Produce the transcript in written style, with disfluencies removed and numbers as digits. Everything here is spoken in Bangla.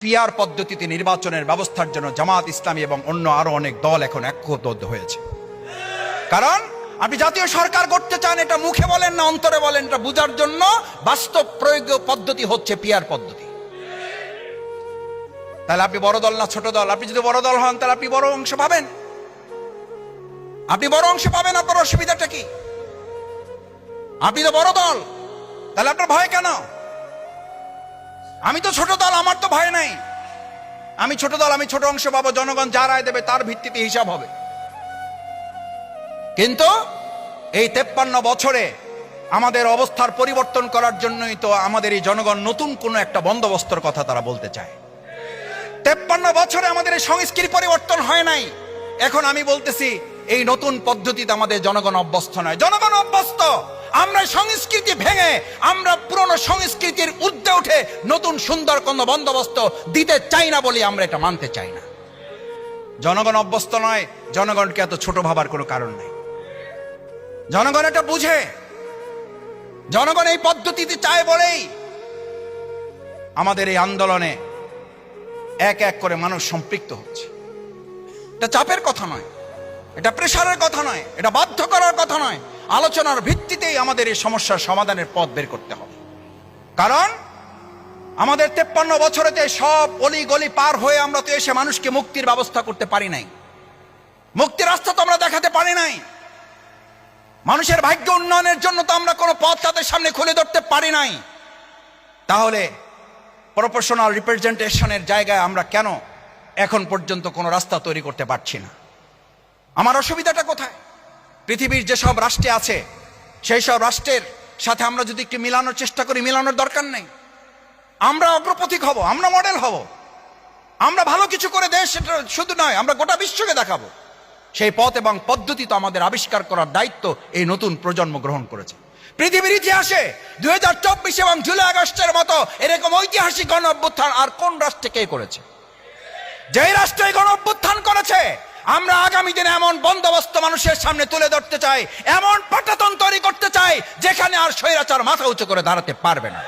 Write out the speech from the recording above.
পিআর পদ্ধতিতে নির্বাচনের ব্যবস্থার জন্য জামাত ইসলামী এবং অন্য আরো অনেক দল এখন ঐক্যবদ্ধ হয়েছে। কারণ আপনি জাতীয় সরকার করতে চান, এটা মুখে বলেন না অন্তরে বলেন, এটা বোঝার জন্য বাস্তব প্রয়োগ পদ্ধতি হচ্ছে পিআর পদ্ধতি। তাহলে আপনি বড় দল না ছোট দল? আপনি যদি বড় দল হন তাহলে আপনি বড় অংশ পাবেন, আপনার অসুবিধাটা কি? আপনি তো বড় দল, তাহলে আপনার ভয় কেন? আমি তো ছোট দল, আমার তো ভয় নাই। আমি ছোট দল, আমি ছোট অংশ পাবো, জনগণ যা রায় দেবে তার ভিত্তিতে হিসাব হবে। কিন্তু এই 53 বছরে আমাদের অবস্থার পরিবর্তন করার জন্যই তো আমাদের এই জনগণ নতুন কোন একটা বন্দোবস্তর কথা তারা বলতে চায়। 53 বছরে আমাদের এই সংস্কৃতি পরিবর্তন হয় নাই। এখন আমি বলতেছি এই নতুন পদ্ধতিতে আমাদের জনগণ অভ্যস্ত নয়, জনগণ অভ্যস্ত। আমরা সংস্কৃতি ভেঙে আমরা পুরনো সংস্কৃতির ঊর্ধ্বে উঠে নতুন সুন্দর কোন বন্দোবস্ত দিতে চাই না বলে আমরা এটা মানতে চাই না। জনগণ অভ্যস্ত নয়, জনগণকে এত ছোট ভাবার কোনো কারণ নেই। জনগণ এটা বুঝে, জনগণ এই পদ্ধতিতে চায় বলেই আমাদের এই আন্দোলনে এক এক করে মানুষ সম্পৃক্ত হচ্ছে। এটা চাপের কথা নয়, এটা প্রেসারের কথা নয়, এটা বাধ্য করার কথা নয়। আলোচনার ভিত্তিতেই আমাদের এই সমস্যার সমাধানের পথ বের করতে হবে। কারণ আমাদের 53 বছরেতে সব অলি গলি পার হয়ে আমরা তো এসে মানুষকে মুক্তির ব্যবস্থা করতে পারি নাই, মুক্তির রাস্তা তো আমরা দেখাতে পারি নাই। মানুষের ভাগ্য উন্নয়নের জন্য তো আমরা কোনো পথ তাদের সামনে খুলে ধরতে পারি নাই। তাহলে প্রপোর্শনাল রিপ্রেজেন্টেশনের জায়গায় আমরা কেন এখন পর্যন্ত কোনো রাস্তা তৈরি করতে পারছি না? আমার অসুবিধাটা কোথায়? পৃথিবীর যেসব রাষ্ট্রে আছে সেই সব রাষ্ট্রের সাথে আমরা যদি একটু মিলানোর চেষ্টা করি, মিলানোর দরকার নেই। আমরা অগ্রপথিক হব, আমরা মডেল হব, আমরা ভালো কিছু করে দেশ শুধু নয় আমরা গোটা বিশ্বকে দেখাবো। সেই পথ এবং পদ্ধতি তো আমাদের আবিষ্কার করার দায়িত্ব এই নতুন প্রজন্ম গ্রহণ করেছে। পৃথিবীর ইতিহাসে 2024 এবং জুলাই আগস্টের মতো এরকম ঐতিহাসিক গণ অভ্যুত্থান আর কোন রাষ্ট্রে কে করেছে? যেই রাষ্ট্রে গণ অভ্যুত্থান করেছে, আমরা আগামী দিনে এমন বন্দোবস্ত মানুষের সামনে তুলে ধরতে চাই, এমন পাটাতন তৈরি করতে চাই যেখানে আর স্বৈরাচার মাথা উঁচু করে দাঁড়াতে পারবে না।